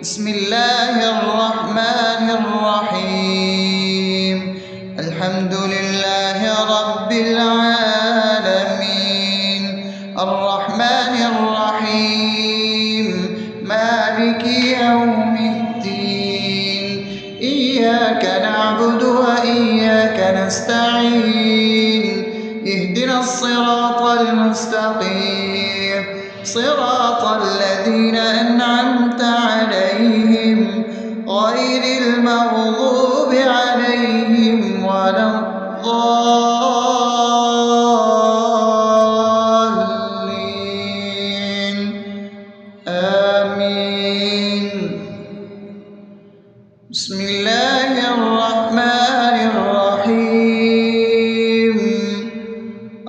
بسم الله الرحمن الرحيم. الحمد لله رب العالمين، الرحمن الرحيم، مالك يوم الدين. إياك نعبد وإياك نستعين، اهدنا الصراط المستقيم، صراط الذين أنعمت عليهم غير المغضوب عليهم ولا الضالين. آمين. بسم الله الرحمن الرحيم.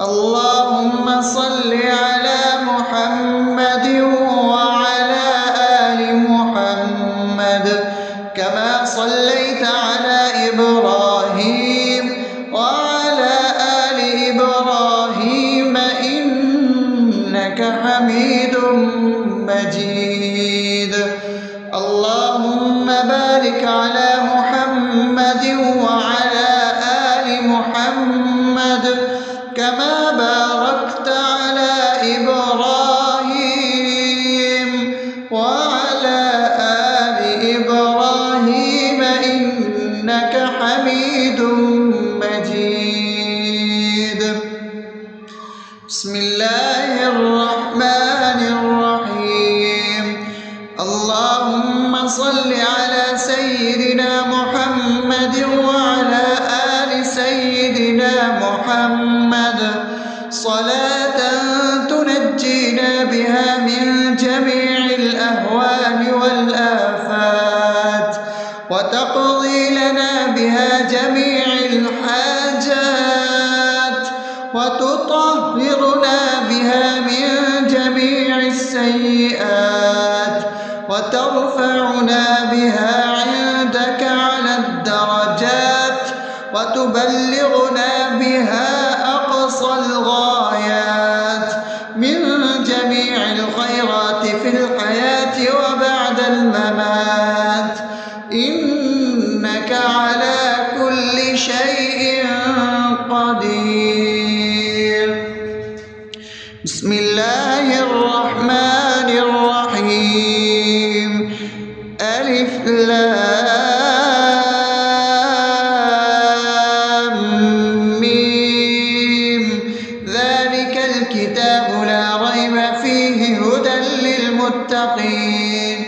اللهم صل على محمد وعلى آل محمد كما صليت على إبراهيم وعلى آل إبراهيم إنك حميد مجيد. اللهم بارك على محمد وعلى آل محمد كما باركت على إبراهيم وعلى آل إبراهيم إنك حميد مجيد. بسم الله الرحمن الرحيم. اللهم صل على سيدنا محمد وعلى آل سيدنا محمد صلاة تنجينا بها من جميع الأهوال والآفات، وتقضي لنا بها جميع الحاجات، وتطهرنا بها من جميع السيئات، وترفعنا بها عندك على الدرجات، وتبلغنا بها أقصى الغايات من جميع الخيرات في الحياة وبعد الممات، إنك على كل شيء قدير. بسم الله الرحمن الرحيم. ألف لام ميم. ذلك الكتاب لا ريب فيه هدى للمتقين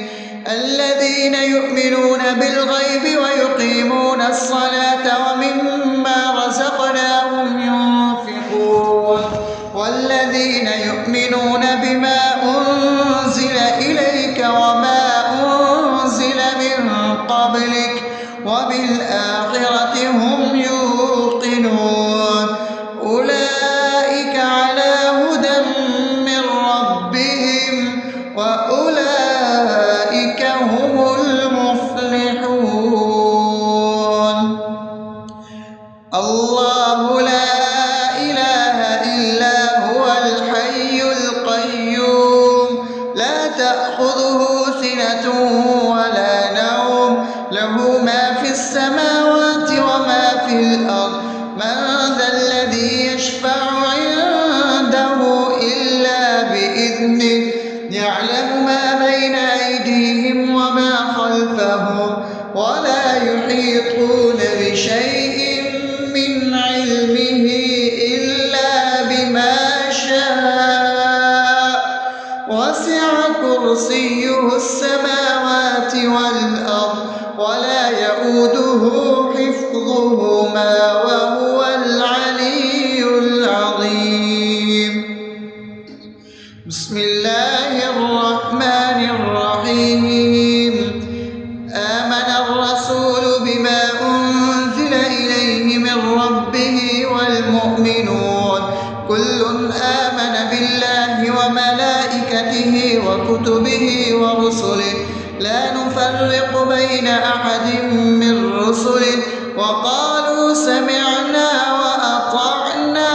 الذين يؤمنون بالغيب ويقيمون الصلاة ومما رزقناهم ينفقون والذين يؤمنون بما أنزل إليك وما أنزل من قبلك وبالآخرة هم يوقنون أولئك على هدى من ربهم وأولئك هم المفلحون. الله لا إله إلا هو الحي القيوم لا تأخذه سنة ولا نوم له ما في السماوات وما في الأرض. من ذا الذي يشفع عنده إلا بإذنه يعلم ما بين أيديهم وما خلفهم ولا يحيطون بشيء من علمه إلا بما شاء وسع كرسيه السماوات والأرض ولا يؤوده حفظهما وهو العلي العظيم. بسم الله الرحمن الرحيم. آمن الرسول بما أنزل إليه من ربه والمؤمنون كل آمن بالله وملائكته وكتبه ورسله لا نفرق بين أحد من رسله وقالوا سمعنا وأطعنا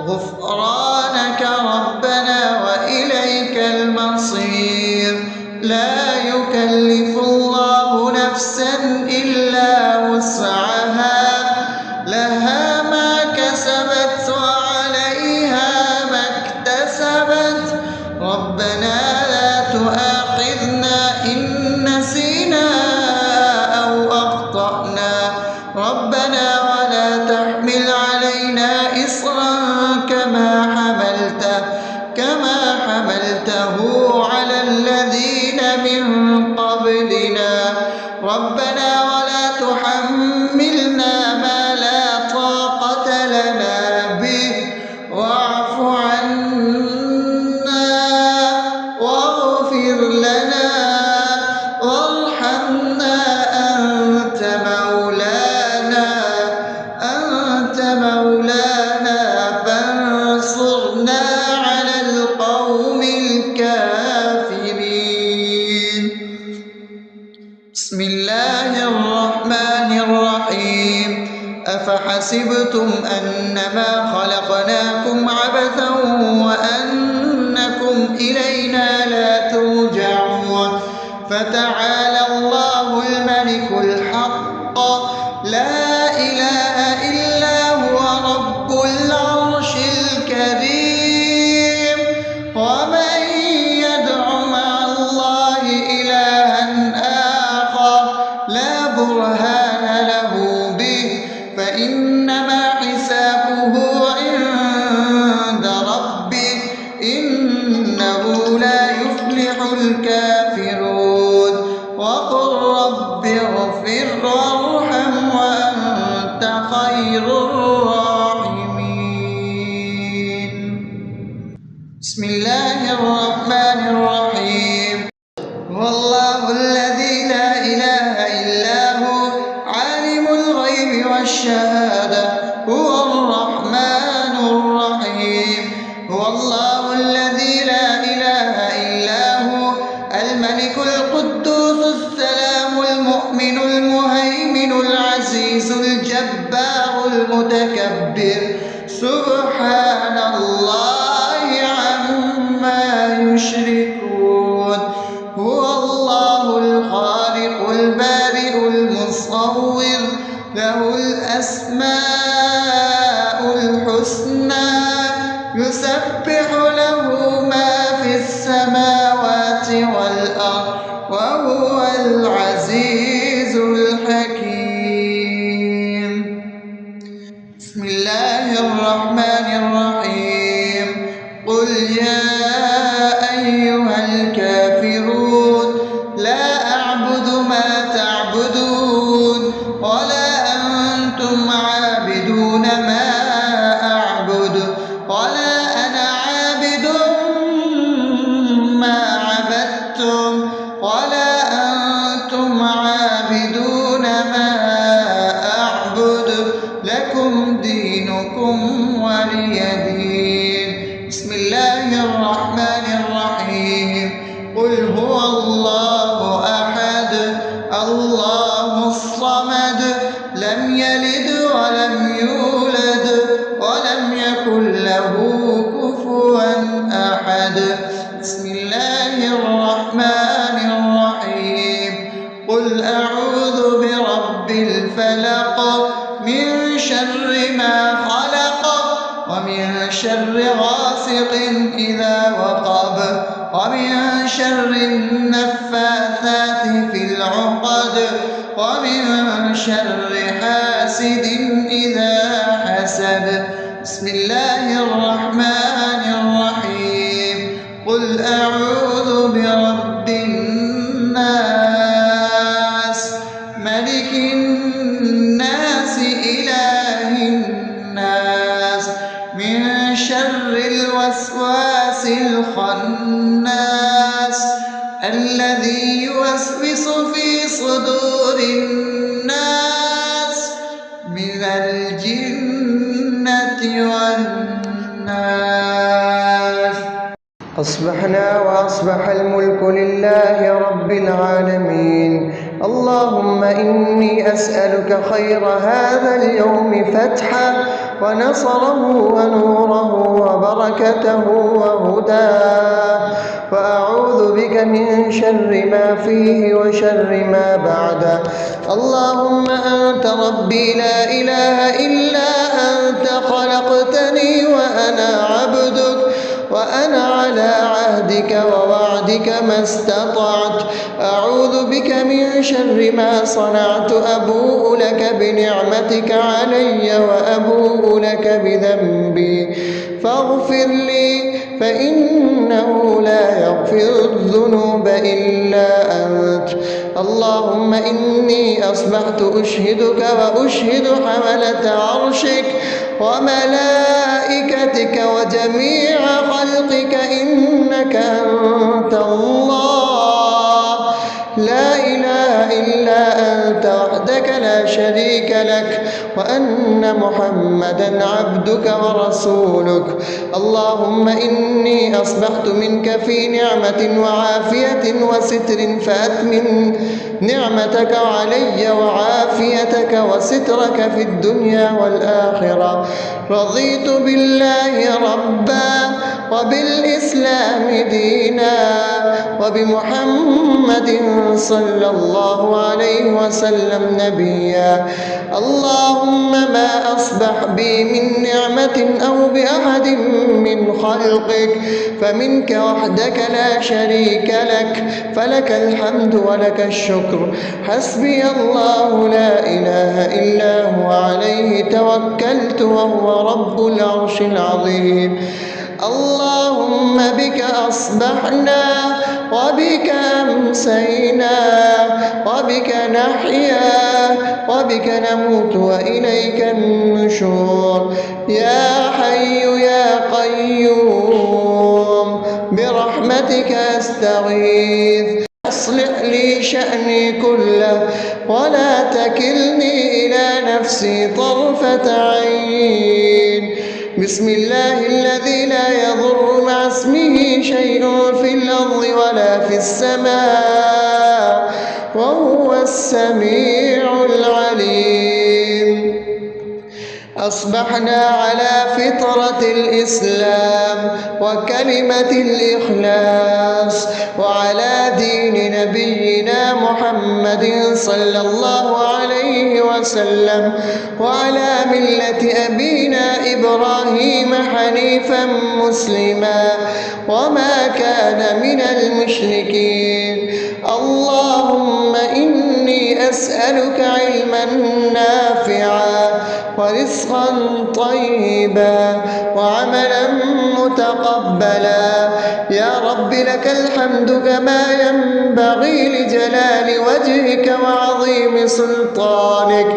غفرانك ربنا وإليك المصير. لا يكلف يكلف الله نفسا إلا وسعها لها ما كسبت وعليها ما اكتسبت ربنا لا تؤاخذنا إن نسينا أو أخطأنا ربنا ولا تحمل علينا إصرا كما حملته على الذين من قبلنا ربنا ولا تحملنا ما لا طاقة لنا به واعف عنا واغفر لنا وارحمنا أنت مولانا فانصرنا على القوم الكافرين. بسم الله الرحمن الرحيم أفحسبتم أنما خلقناكم عبثا وأنكم إلينا لا ترجعون فتعالى الله الملك الحق لا إله إلا هو رب العرش الكريم ومن يدع مع الله إلها آخر لا برهان له به فإنما حسابه عند ربه إنه لا يفلح الكافرون وقل رب اغفر وارحم وأنت خير الراحمين. بسم الله الرحمن الرحيم هو الله الذي لا إله إلا هو عالم الغيب والشهادة هو الرحمن الرحيم هو الله الذي لا إله إلا هو الملك القدوس السلام المؤمن المهيمن العزيز الجبار المتكبر سبحان الله عما يشركون هو الله الخالق البارئ المصور له الأسماء الحسنى يسبح له ما في السماوات والأرض وهو العزيز الحكيم. بسم الله الرحمن الرحيم قل يا أيها الكافرون لا أعبد ما تعبدون ولا أنتم عابدون ما أعبد ولا أنا عابد ما عبدتم ولا أنتم عابدون ما أعبد لكم دينكم ولي دين. بسم الله الرحمن الرحيم قل هو الله أحد الله الصمد لم يلد ولم يولد ولم يكن له كفوا أحد. بسم الله الرحمن الرحيم قل أعوذ برب الفلق من شر ما خلق ومن شر غاسق إذا وقب ومن شر النفاثات في العقد ومن شر حاسد إذا حسد. بسم الله الرحمن الرحيم قل أعوذ برب الناس ملك الناس إله الناس من شر الوسواس الخناس الذي يوسوس في صدور الناس من الجنة والناس. أصبحنا وأصبح الملك لله رب العالمين اللهم إني أسألك خير هذا اليوم فتحه ونصره ونوره وبركته وهداه، وأعوذ بك من شر ما فيه وشر ما بعده. اللهم أنت ربي لا إله إلا أنت، خلقتني وأنا عبدك، وأنا على عهدك ووعدك ما استطعت. أعوذ بك من شر ما صنعت، أبوء لك بنعمتك علي وأبوء لك بذنبي، فاغفر لي فإنه لا يغفر الذنوب إلا أنت. اللهم إني أصبحت أشهدك وأشهد حملة عرشك وملائكتك وجميع خلقك إنك أنت الله، لا إله إلا أنت وحدك لا شريك لك، وأن محمدا عبدك ورسولك. اللهم إني أصبحت منك في نعمة وعافية وستر، فأتمم نعمتك علي وعافيتك وسترك في الدنيا والآخرة. رضيت بالله ربا وبالإسلام دينا وبمحمد صلى الله عليه وسلم نبيا. اللهم ما أصبح بي من نعمة أو بأحد من خلقك فمنك وحدك لا شريك لك، فلك الحمد ولك الشكر. حسبي الله لا إله إلا هو، عليه توكلت وهو رب العرش العظيم. اللهم بك أصبحنا وبك أمسينا وبك نحيا وبك نموت وإليك النشور. يا حي يا قيوم برحمتك أستغيث، أصلح لي شأني كله ولا تكلني إلى نفسي طرفة عين. بسم الله الذي لا يضر مع اسمه شيء في الأرض ولا في السماء وهو السميع العليم. أصبحنا على فطرة الإسلام وكلمة الإخلاص وعلى دين نبينا محمد صلى الله عليه وسلم وعلى ملة أبينا إبراهيم حنيفا مسلما وما كان من المشركين. اللهم إني أسألك علما نافعا ورزقا طيبا وعملا متقبلا. يا رب لك الحمد كما ينبغي لجلال وجهك وعظيم سلطانك.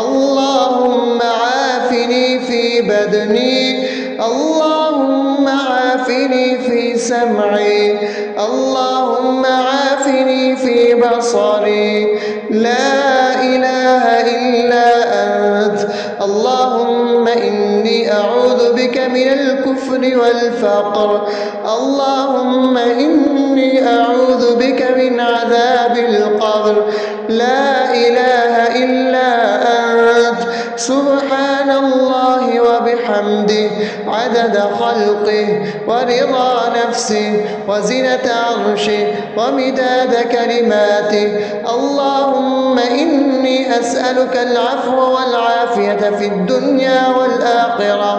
اللهم عافني في بدني، اللهم عافني في سمعي، اللهم عافني في بصري. لا إله إلا أنت. اللهم إني أعوذ بك من الكفر والفقر. اللهم إني أعوذ بك من عذاب القبر. لا إله إلا أنت. سبحان الله وبحمده عدد خلقه ورضا نفسه وزنة عرشه ومداد كلماته. اللهم إني أسألك العفو والعافية في الدنيا والآخرة.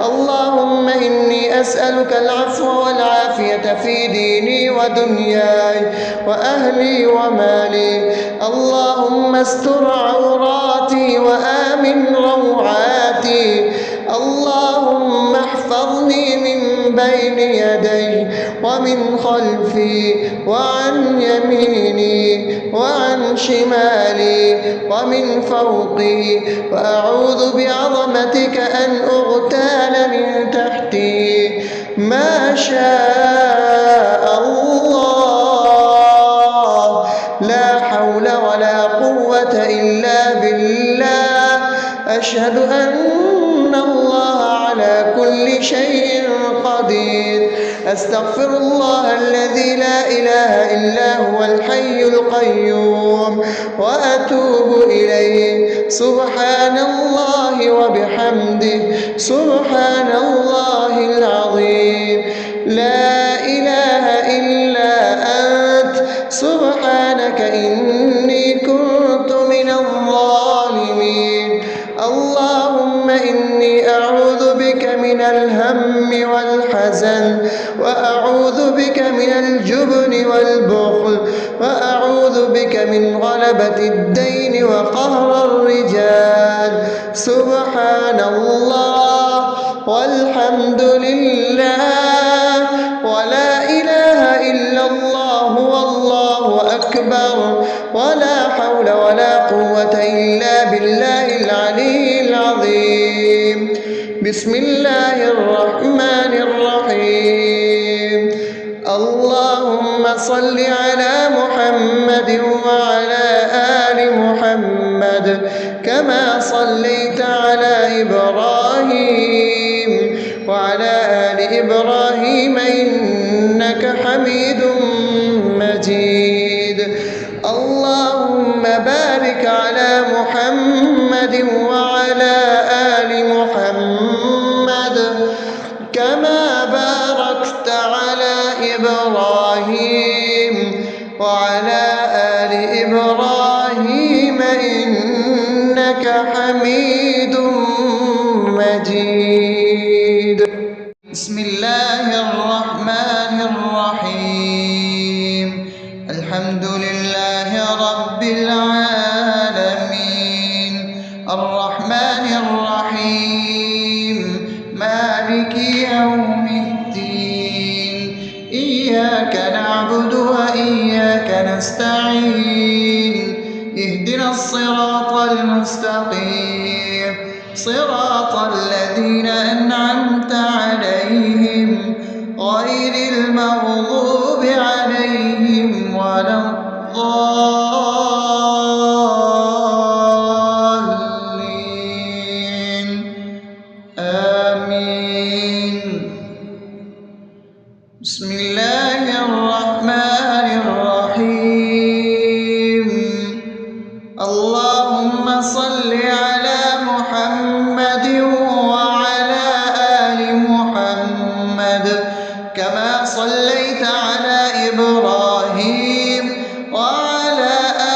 اللهم إني أسألك العفو والعافية في ديني ودنياي وأهلي ومالي. اللهم استر عوراتي وآمن روعاتي. اللهم احفظني من بين يدي ومن خلفي وعن يميني وعن شمالي ومن فوقي، وأعوذ بعظمتك أن أغتال من تحتي. ما شاء الله، لا حول ولا قوة إلا بالله. أشهد أن الله على على كل شيء قدير. أستغفر الله الذي لا إله إلا هو الحي القيوم وأتوب إليه. سبحان الله وبحمده سبحان الله العظيم. لا إله إلا أنت سبحانك إني كنت من الظالمين. اللهم إني أعوذ بك من الهم والحزن، وأعوذ بك من الجبن والبخل، وأعوذ بك من غلبة الدين وقهر الرجال. سبحان الله والحمد لله ولا إله إلا الله والله أكبر ولا حول ولا قوة إلا بالله العلي العظيم. بسم الله الرحمن الرحيم. اللهم صل على محمد وعلى آل محمد كما صليت على إبراهيم وعلى آل إبراهيم إنك حميد مجيد. اللهم بارك على محمد وعلى آل محمد كما باركت على إبراهيم وعلى آل إبراهيم إنك حميد مجيد. بسم الله الرحمن الرحيم. الحمد لله رب العالمين الرحمن الرحيم مالك يوم الدين. إياك نعبد وإياك نستعين. اهدنا الصراط المستقيم صراط الذين أنعمت عليهم غير المغضوب عليهم ولا الضالين. آمين. بسم الله الرحمن الرحيم. اللهم صل على محمد وعلى آل محمد كما صليت على إبراهيم وعلى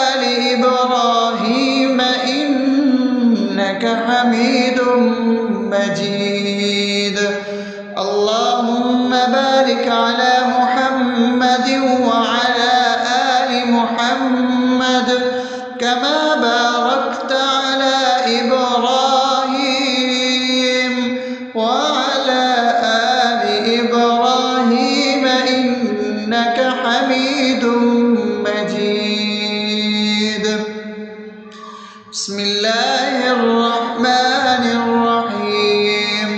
آل إبراهيم إنك حميد مجيد. اللهم بارك على محمد وعلى آل محمد كما باركت على إبراهيم وعلى آل إبراهيم إنك حميد مجيد. بسم الله الرحمن الرحيم.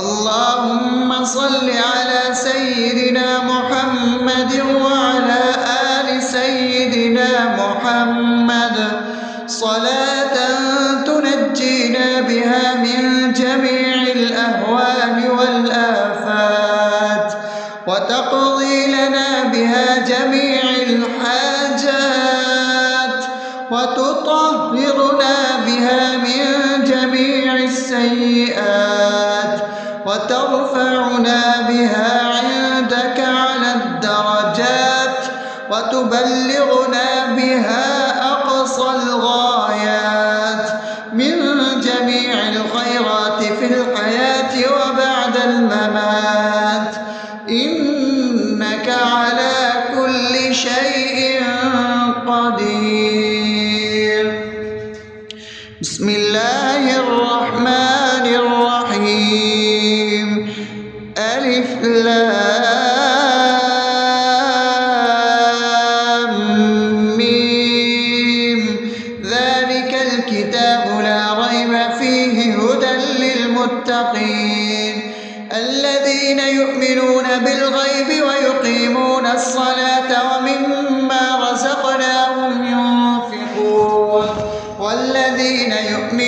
اللهم صل على سيدنا محمد وعلى آل سيدنا محمد صلاة تنجينا بها من جميع الأهوال والآفات وتقضي لنا بها جميع الحاجات وتطهرنا بها من جميع السيئات وترفعنا بها عندك على الدرجات وتبلغنا بها أقصى الغايات من جميع الخيرات في الحياة وبعد الممات إنك على كل شيء قدير. بسم الله الرحمن الرحيم. ألف لام ميم. ذلك الكتاب لا ريب فيه هدى للمتقين الذين يؤمنون بالغيب ويقيمون الصلاة ومما رزقناهم ينفقون والذين يؤمنون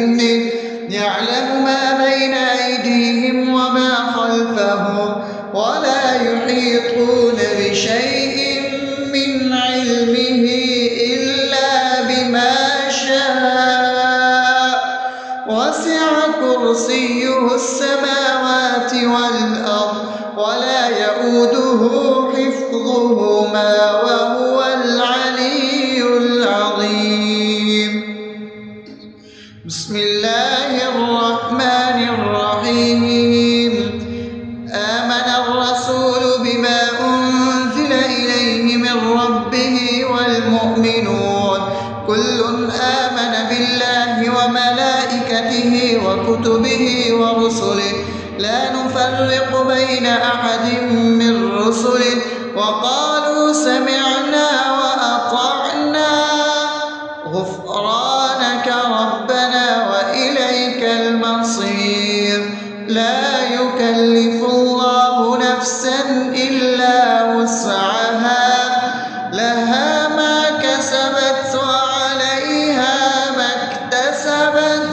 بإذنه يعلم ما بين أيديهم وما خلفهم ولا يحيطون بشيء من علمه إلا بما شاء وسع كرسيه السماوات والأرض ولا يئوده حفظهما وهو العلي العظيم. بسم الله الرحمن الرحيم. آمن الرسول بما أنزل إليه من ربه والمؤمنون كل آمن بالله وملائكته وكتبه ورسله لا نفرق بين أحد من رسله وقالوا سمعنا وأطعنا غفرانك ربنا وإليك المصير. لا يكلف الله نفسا إلا وسعها لها ما كسبت وعليها ما اكتسبت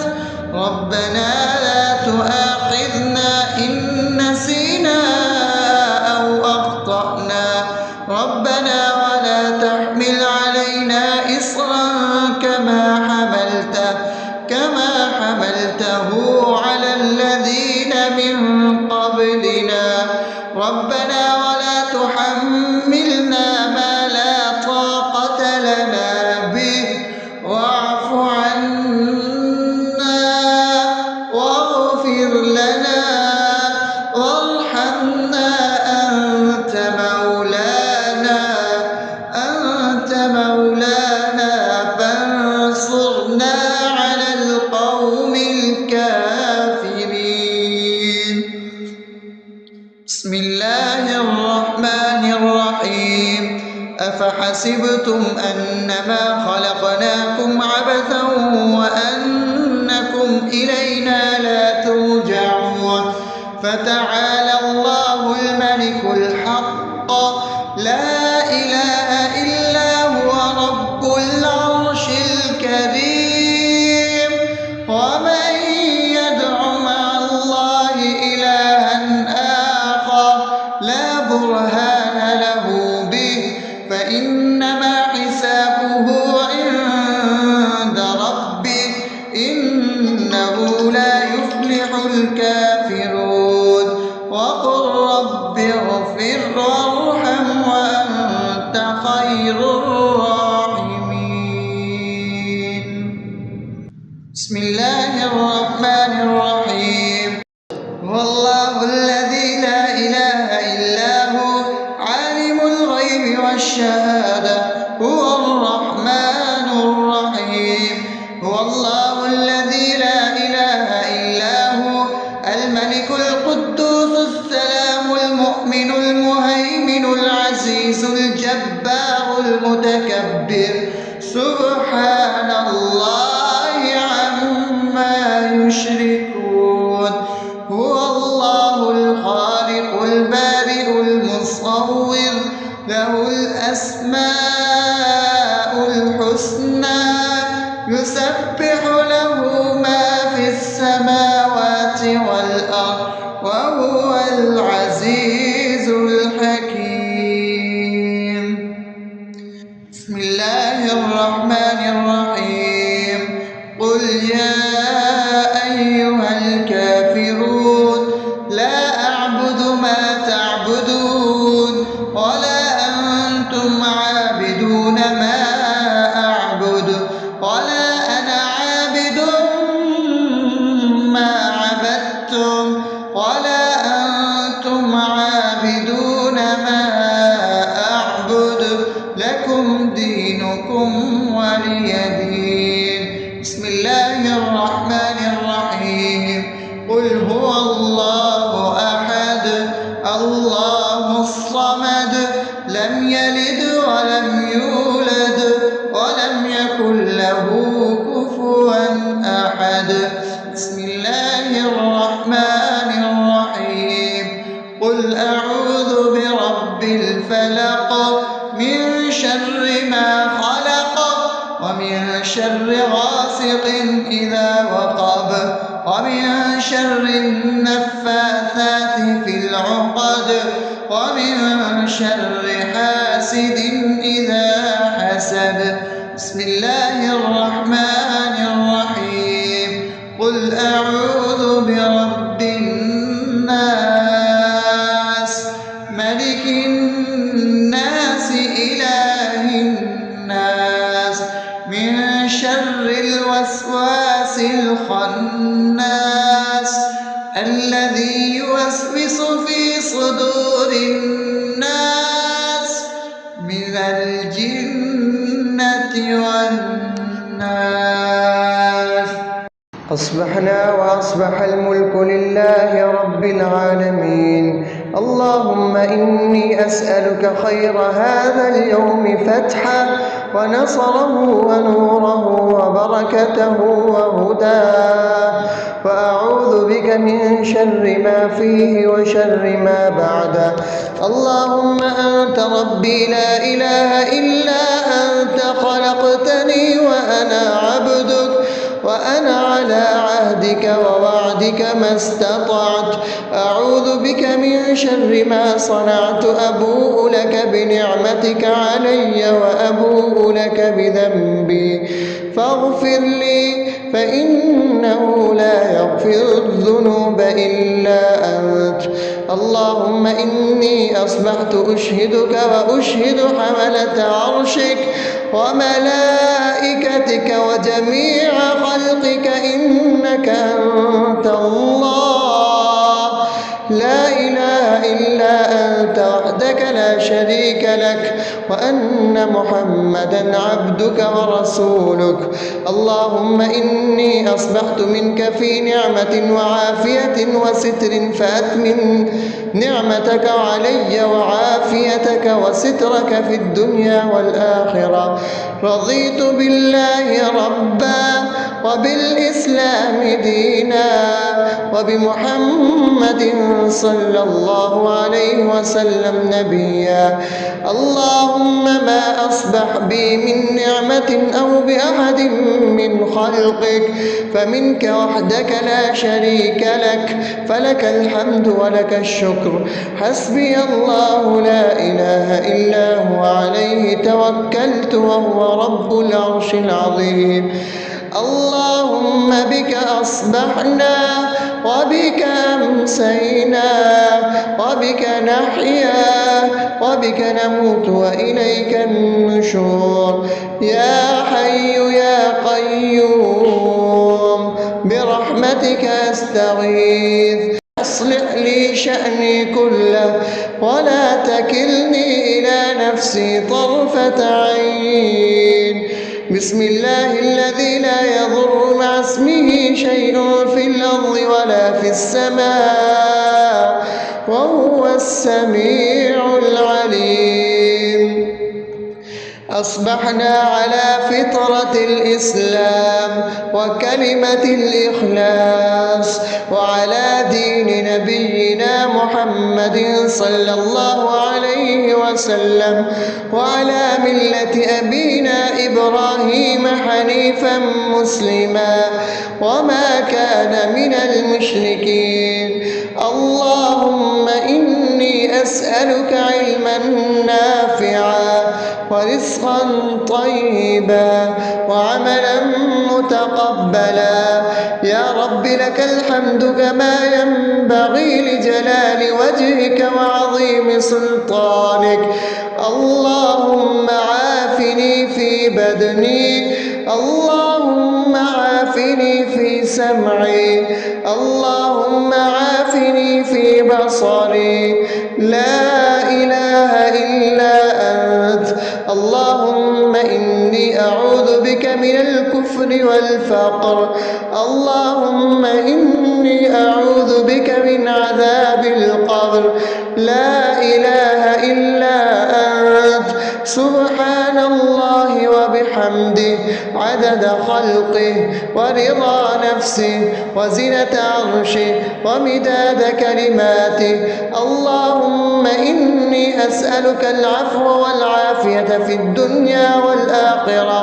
ربنا لا تؤاخذنا إن نسينا أو أخطأنا ربنا ولا تحمل علينا إصرا كما حملته على الذين من قبلنا ربنا ولا تحملنا ما لا طاقة لنا به واعف عنا واغفر لنا وارحمنا أنت مولانا فانصرنا على القوم الكافرين. بسم الله الرحمن الرحيم. أفحسبتم أنما خلقناكم عبثا وأنكم إلينا لا ترجعون فتعالى الله الملك الحق لا إله إلا هو رب العرش الكريم. ومن يدع مع الله إلها آخر لا برهان له به فإنما حسابه عند ربه إنه لا يفلح الكافرون. وقل رب اغفر وارحم وأنت خير الراحمين. بسم الله الرحمن الرحيم. هو الله الذي لا إله إلا هو عالم الغيب والشهادة هو الرحمن الرحيم. هو الله الذي لا إله إلا هو الملك القدوس السلام المؤمن المهيمن العزيز الجبار المتكبر سبحان الله عما يشركون. هو الله الخالق البارئ المصور له الأسماء الحسنى يسبح له ما في السماوات والأرض وهو العزيز الحكيم. بسم الله الرحمن الرحيم. قل يا أيها الكافرون لا أعبد ما تعبدون ولا أنتم عابدون ما أعبد ولا أنا عابد ما عبدتم ولا أنتم عابدون ما أعبد لكم دينكم ولي دين. بسم الله الرحمن الرحيم. قل هو الله أحد الله الصمد لم يلد ولم يولد ولم يكن له كفوا أحد. بسم الله الرحمن الرحيم. قل أعوذ برب الفلق من شر ما خلق ومن شر غاسق إذا وقب شر النفاثات في العقد ومن شر حاسد إذا حسد. بسم الله الرحمن الرحيم. قل أعوذ برب الناس ملك الناس إله الناس من شر الوسواس الخناس الذي يوسوس في صدور الناس من الجنة والناس. أصبحنا وأصبح الملك لله رب العالمين. اللهم إني أسألك خير هذا اليوم فتحه ونصره ونوره وبركته وهداه، وأعوذ بك من شر ما فيه وشر ما بعده. اللهم أنت ربي لا إله إلا أنت، خلقتني وأنا عبدك، وأنا على عهدك ووعدك ما استطعت. أعوذ بك من شر ما صنعت. أبوء لك بنعمتك علي وأبوء لك بذنبي فاغفر لي، فإنه لا يغفر الذنوب إلا أنت. اللهم إني أصبحت أشهدك وأشهد حملة عرشك وملائكتك وجميع خلقك إنك أنت الله لا إله إلا أنت وحدك لا شريك لك، وأن محمدا عبدك ورسولك. اللهم إني أصبحت منك في نعمة وعافية وستر، فأتمم نعمتك علي وعافيتك وسترك في الدنيا والآخرة. رضيت بالله ربا وبالإسلام دينا وبمحمد صلى الله عليه وسلم نبيا. اللهم ما أصبح بي من نعمة أو بأحد من خلقك فمنك وحدك لا شريك لك، فلك الحمد ولك الشكر. حسبي الله لا إله إلا هو عليه توكلت وهو رب العرش العظيم. اللهم بك أصبحنا وبك أمسينا وبك نحيا وبك نموت وإليك النشور. يا حي يا قيوم برحمتك أستغيث، أصلح لي شأني كله ولا تكلني إلى نفسي طرفة عين. بسم الله الذي لا يضر مع اسمه شيء في الأرض ولا في السماء وهو السميع العليم. أصبحنا على فطرة الإسلام وكلمة الإخلاص وعلى دين نبينا محمد صلى الله عليه وسلم وعلى ملة أبينا إبراهيم حنيفا مسلما وما كان من المشركين. اللهم إني أسألك علما نافعا ورزقا طيبا وعملا متقبلا. يا رب لك الحمد كما ينبغي لجلال وجهك وعظيم سلطانك. اللهم عافني في بدني، اللهم عافني في سمعي، اللهم عافني في بصري. لا إله إلا أنت. اللهم إني أعوذ بك من الكفر والفقر. اللهم إني أعوذ بك من عذاب القبر. لا إله إلا أنت. سبحان الله وبحمده عدد خلقه ورضا نفسه وزنة عرشه ومداد كلماته. اللهم إني أسألك العفو والعافية في الدنيا والآخرة.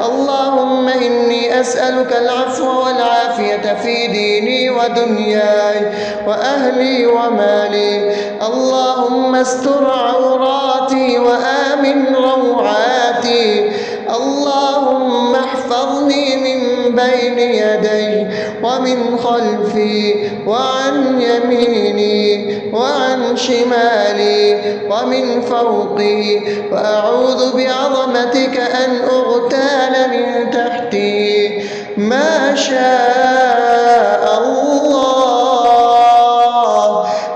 اللهم إني إني أسألك العفو والعافية في ديني ودنياي وأهلي ومالي. اللهم استر عوراتي وآمن روعاتي. اللهم احفظني من بين يدي ومن خلفي وعن يميني وعن شمالي ومن فوقي، وأعوذ بعظمتك أن أغتال من تحتي. ما شاء الله،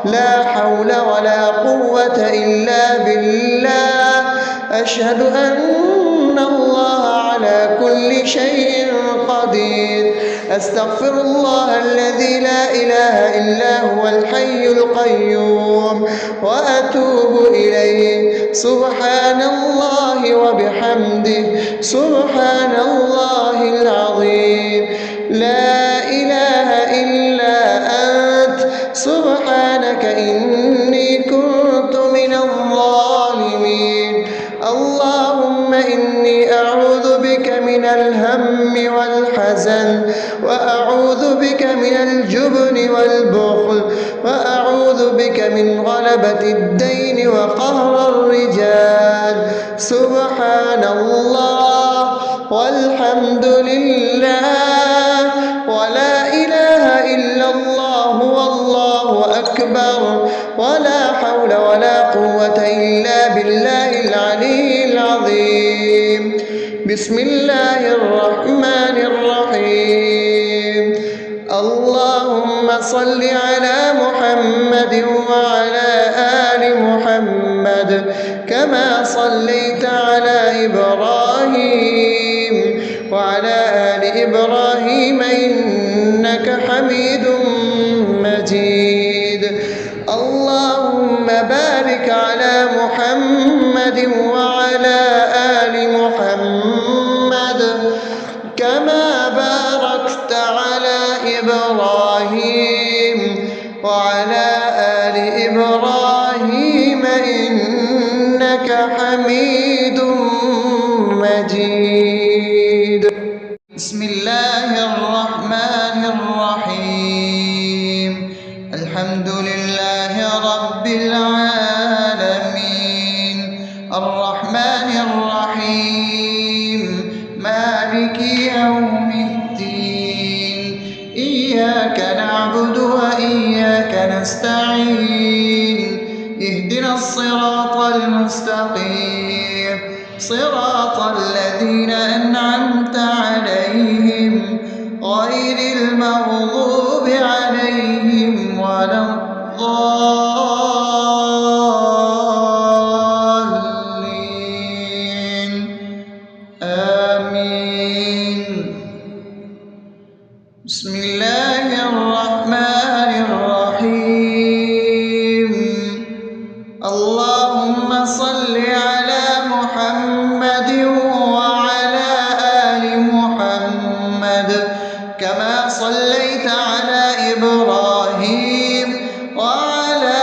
لا حول ولا قوة إلا بالله. أشهد أن الله على كل شيء قدير. أستغفر الله الذي لا إله إلا هو الحي القيوم وأتوب إليه. سبحان الله وبحمده، سبحان الله العظيم. لا إله إلا أنت، سبحانك إني كنت من الظالمين. اللهم إني أعوذ بك من الهم والحزن، وأعوذ بك من الجبن والبخل، وأعوذ بك من غلبة الدين وقهر الرجال. سبحان الله والحمد لله ولا إله إلا الله والله أكبر، ولا حول ولا قوة إلا بالله العلي العظيم. بسم الله الرحمن الرحيم. اللهم صل على محمد وعلى آل محمد كما صليت على إبراهيم وعلى آل إبراهيم إنك حميد مجيد. اللهم بارك على محمد وعلى آل محمد كما باركت على إبراهيم وعلى آل إبراهيم إنك حميد مجيد. بسم الله الرحمن الرحيم. الحمد لله رب العالمين، الرحمن الرحيم، مالك يوم الدين. إياك نعبد وإياك نستعين. اهدنا الصراط المستقيم، صراط الذين أنعمت عليهم غير المغضوب عليهم ولا الضالين. آمين. بسم الله الرحمن الرحيم. اللهم صل على محمد وعلى آل محمد كما صليت على إبراهيم وعلى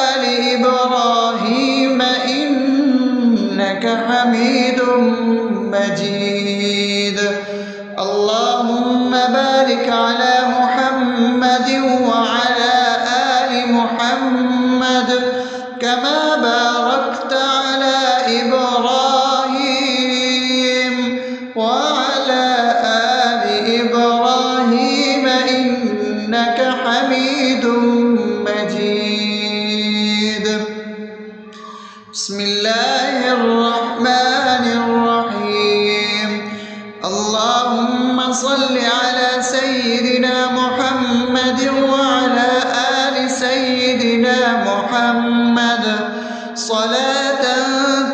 آل إبراهيم إنك حميد مجيد. اللهم بارك على محمد وعلى آل محمد كما باركت على إبراهيم وعلى آل إبراهيم إنك حميد مجيد. بسم الله الرحمن الرحيم. اللهم صل على سيدنا محمد وعلى آل سيدنا محمد صلاة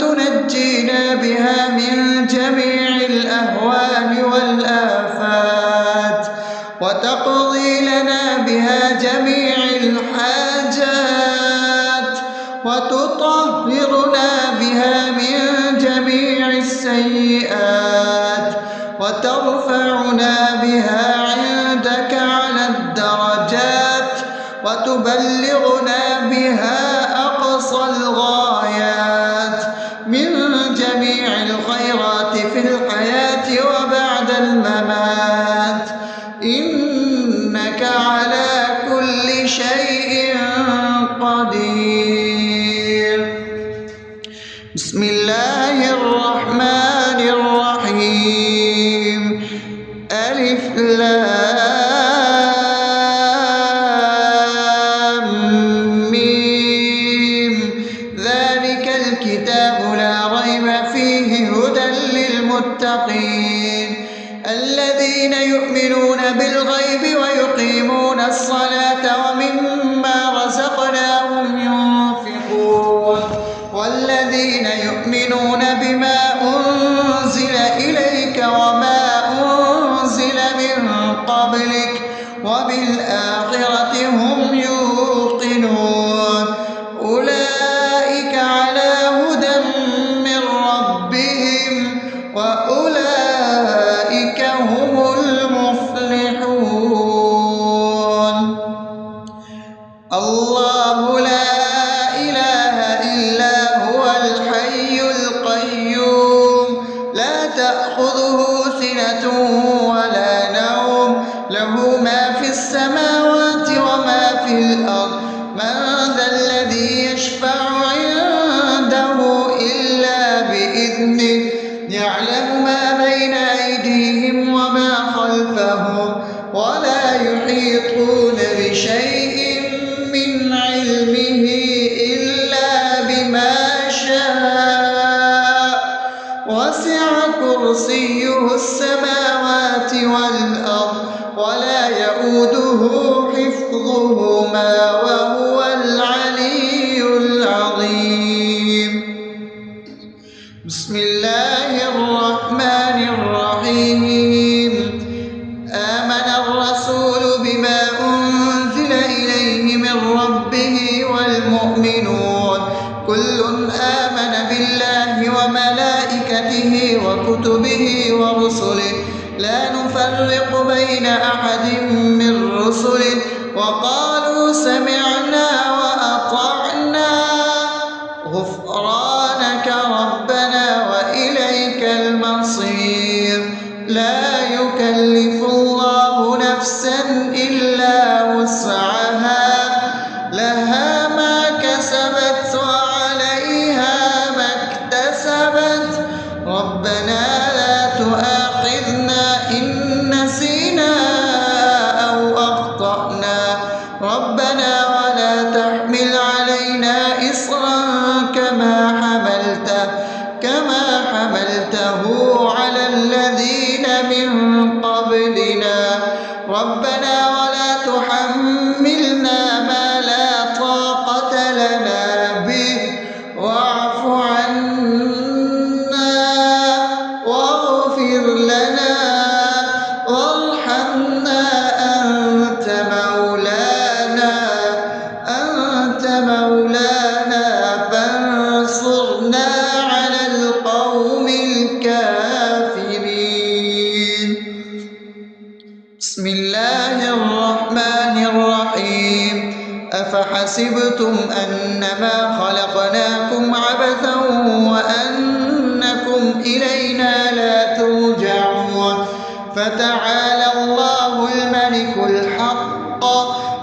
تنجينا بها من جميع الأهوال والآفات، وتقضي لنا بها جميع الحاجات، وتطهرنا بها من جميع السيئات، وترفعنا بها عندك على الدرجات، وتبلغنا بها أقصى الغايات من جميع الخيرات في الحياة وبعد الممات. لام ميم ذلك الكتاب لا ريب فيه هدى للمتقين الذين يؤمنون بالغيب ويقيمون الصلاة ومما رزقناهم ينفقون والذين يؤمنون بما أنزل إليك وما أنزل من قبلك وبالآخرة هم يوقنون أولئك على هدى من ربهم وأولئك هم المفلحون الله لا إله إلا هو الحي القيوم لا تأخذه سنة ولا نوم له ما في السماوات وما في الأرض من ذا الذي يشفع عنده إلا بإذنه يعلم ما بين أيديهم وما خلفهم ولا يحيطون بشيء من علمه إلا بما شاء وسع كرسيه السماوات والأرض ولا يؤوده حفظهما وهو العلي العظيم بسم الله الرحمن الرحيم آمن الرسول بما أنزل إليه من ربه والمؤمنون كل آمن بالله وملائكته وكتبه ورسله لا نفرق بين أحد من رسله وقالوا سمعنا وأطعنا غفرانك ربنا وإليك المصير لا يكلف الله نفسا إلا وسعها لها ما كسبت وعليها ما اكتسبت ربنا لا تؤاخذنا إن نسينا أو أخطأنا ربنا ولا تحمل علينا إصرا كما حملته على الذين من قبلنا ربنا ولا تحملنا ما لا طاقة لنا به واعف عنا واغفر لنا وارحمنا أنت مولانا فانصرنا على القوم الكافرين بسم الله الرحمن الرحيم أفحسبتم أنما خلقناكم عبثا وأنكم إلينا لا ترجعون فتعالى الله الملك الحق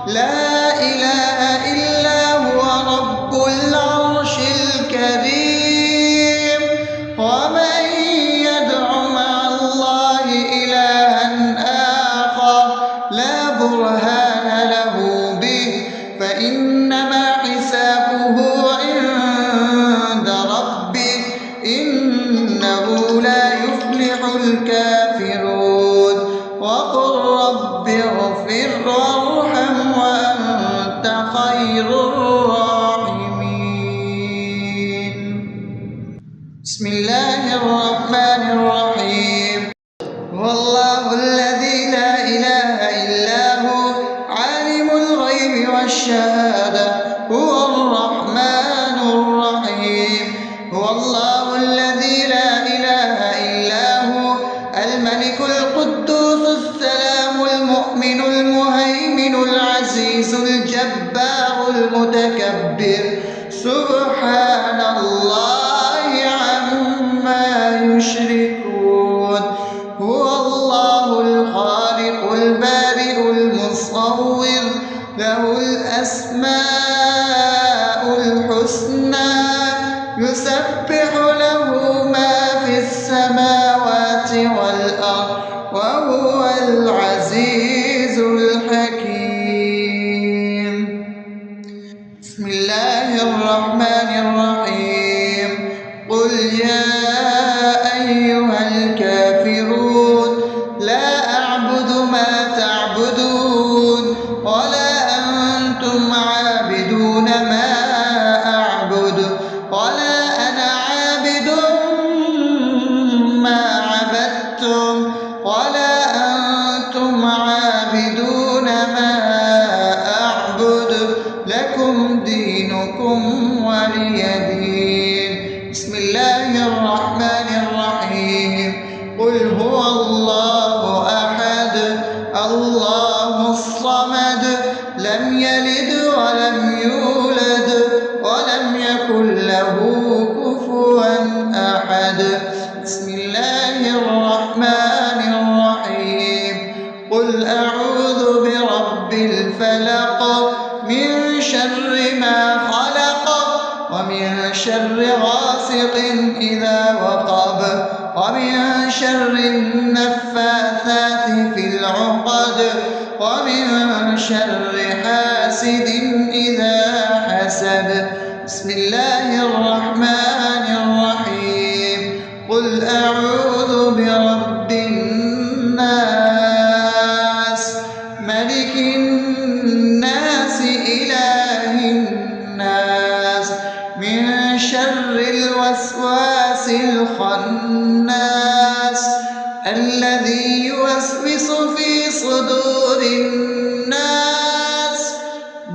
لا إله إلا هو رب العرش الكريم ومن يدع مع الله إلها آخر لا برهان له به فإنما حسابه عند ربه إنه لا يفلح الكافرون وقل رب اغفر وارحم وأنت خير الراحمين بسم الله الرحمن الرحيم هو الله الذي لا إله إلا هو عالم الغيب والشهادة هو الرحمن الرحيم هو الله الذي لا إله إلا هو الملك القدوس السلام المؤمن المهيمن العزيز الجبار المتكبر سبحان الله عما يشركون هو الله الخالق البارئ المصور له الأسماء الحسنى يسبح له ما في السماوات والأرض وهو العزيز الحكيم. بسم الله الرحمن الرحيم. قل يا أيها الكافرون لا أعبد ما تعبدون ولا أنتم عابدون ما أعبد ولا أنا عابد ما عبدتم ولا أنتم عابدون ما أعبد لكم دينكم ولي دين. بسم الله الرحمن الرحيم. قل هو الله أحد الله الصمد لم يلد ولم يولد ولم يكن له كفوا أحد. بسم الله الرحمن الرحيم. قل أعوذ برب الفلق من شر ما خلق ومن شر غاسق إذا وقب ومن شر النفاثات في العقد ومن شر حاسد إذا حسد. بسم الله الرحمن الرحيم. قل أعوذ برب الناس ملك الناس إله الناس من شر الوسواس الخناس الذي يوسوس في صدور الناس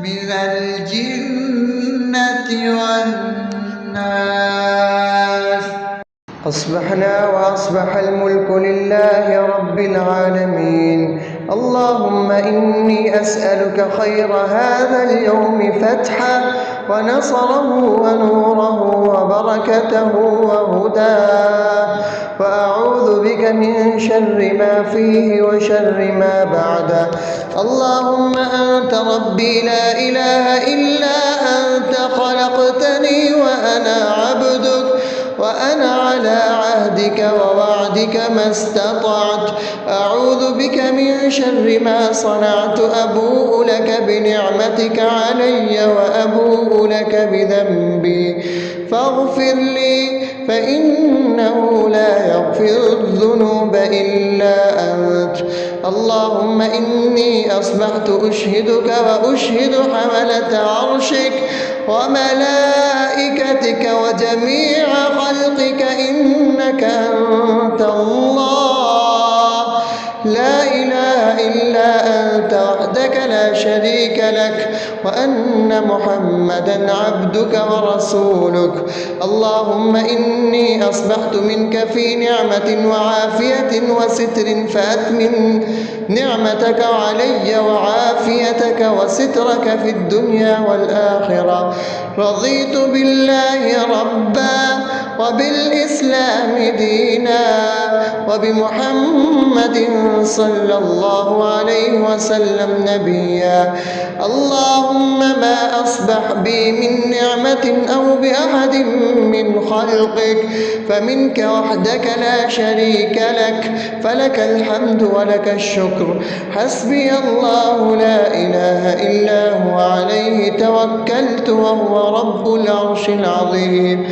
من الجنة والناس. أصبحنا وأصبح الملك لله رب العالمين. اللهم إني أسألك خير هذا اليوم فتحه ونصره ونوره وبركته وهداه، وأعوذ بك من شر ما فيه وشر ما بعده. اللهم أنت ربي لا إله إلا أنت خلقتني وأنا عبدك وأنا على عهدك ووعدك ما استطعت. أعوذ بك من شر ما صنعت. أبوء لك بنعمتك علي وأبوء لك بذنبي فاغفر لي فإنه لا يغفر الذنوب إلا أنت. اللهم إني أصبحت أشهدك وأشهد حملة عرشك وملائكتك وجميع خلقك إنك أنت الله لا إله إلا أنت وحدك لا شريك لك وأن محمدا عبدك ورسولك. اللهم إني أصبحت منك في نعمة وعافية وستر فأتمم نعمتك علي وعافيتك وسترك في الدنيا والآخرة. رضيت بالله ربا وبالإسلام دينا وبمحمد صلى الله عليه وسلم نبيا. اللهم ما أصبح بي من نعمة أو بأحد من خلقك فمنك وحدك لا شريك لك فلك الحمد ولك الشكر. حسبي الله لا إله إلا هو عليه توكلت وهو رب العرش العظيم.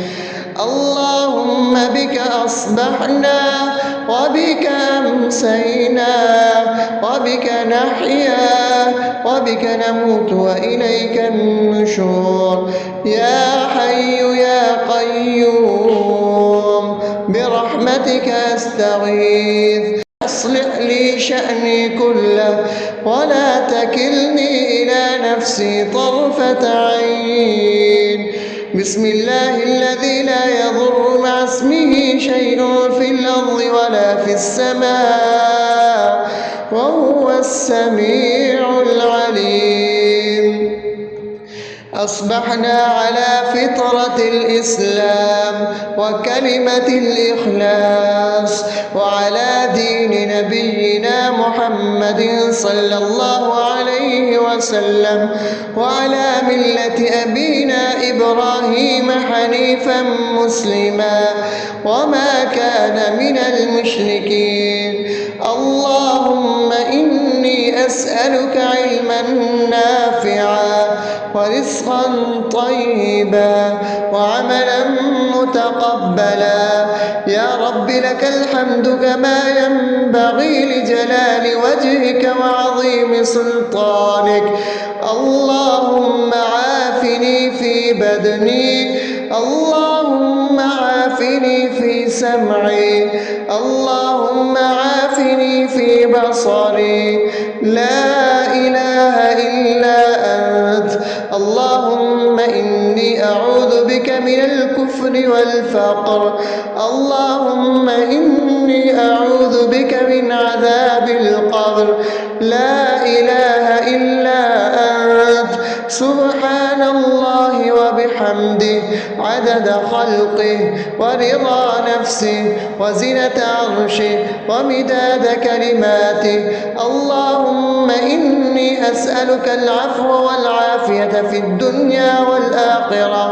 اللهم بك أصبحنا وبك أمسينا وبك نحيا وبك نموت وإليك النشور. يا حي يا قيوم برحمتك أستغيث. أصلح لي شأني كله ولا تكلني إلى نفسي طرفة عين. بسم الله الذي لا يضر مع اسمه شيء في الأرض ولا في السماء وهو السميع العليم. أصبحنا على فطرة الإسلام وكلمة الإخلاص وعلى دين نبينا محمد صلى الله عليه وسلم وعلى ملة أبينا إبراهيم حنيفا مسلما وما كان من المشركين. اللهم أسألك علما نافعا ورزقا طيبا وعملا متقبلا. يا رب لك الحمد كما ينبغي لجلال وجهك وعظيم سلطانك. اللهم عافني في بدني، اللهم عافني في سمعي، اللهم عافني في بصري. لا إله إلا أنت. اللهم إني أعوذ بك من الكفر والفقر. اللهم إني أعوذ بك من عذاب القبر. لا إله إلا أنت. سبحان الله وبحمده عدد خلقه ورضا نفسه وزنة عرشه ومداد كلماته. اللهم إني أسألك العفو والعافية في الدنيا والآخرة.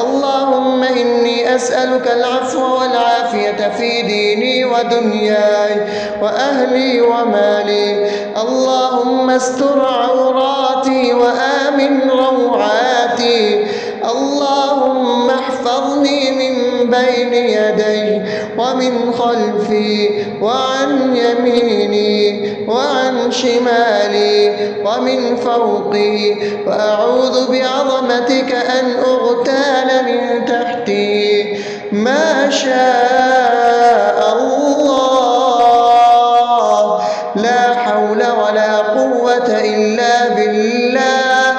اللهم إني أسألك العفو والعافية في ديني ودنياي وأهلي ومالي. اللهم استر عوراتي وآمن روعاتي. اللهم احفظني من بين يدي ومن خلفي وعن يميني وعن شمالي ومن فوقي، وأعوذ بعظمتك أن أغتال من تحتي. ما شاء الله، لا حول ولا قوة إلا بالله.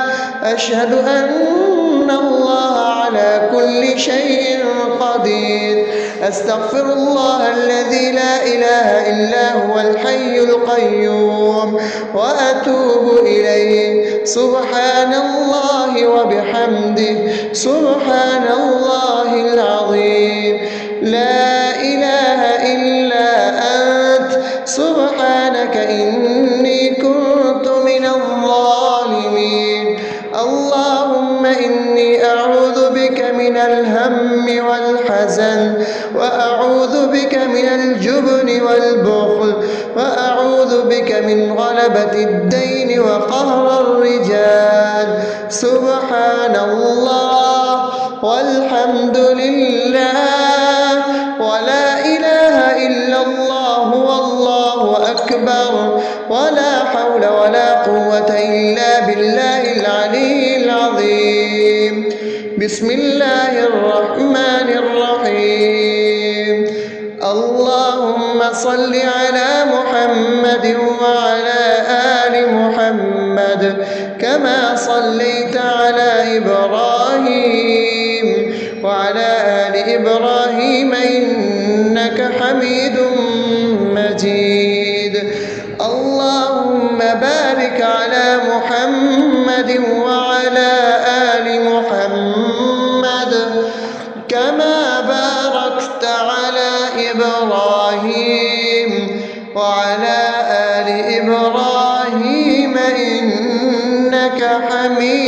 أشهد أن الله على كل شيء قدير. أستغفر الله الذي لا إله إلا هو الحي القيوم وأتوب إليه. سبحان الله وبحمده سبحان الله العظيم. لا إله إلا أنت. سبحانك إني كنت من الظالمين. اللهم إني أعوذ بك من الهم والحزن، وأعوذ بك من الجبن والبخل، وأعوذ بك من غلبة الدين وقهر الرجال. سبحان الله والحمد لله ولا إله إلا الله والله أكبر، ولا حول ولا قوة إلا بالله العلي العظيم. بسم الله الرحمن الرحيم. اللهم صل على محمد وعلى آل محمد كما صليت على إبراهيم وعلى آل إبراهيم إنك حميد مجيد. اللهم بارك على محمد وعلى آل محمد كما باركت على إبراهيم وعلى آل إبراهيم إنك حميد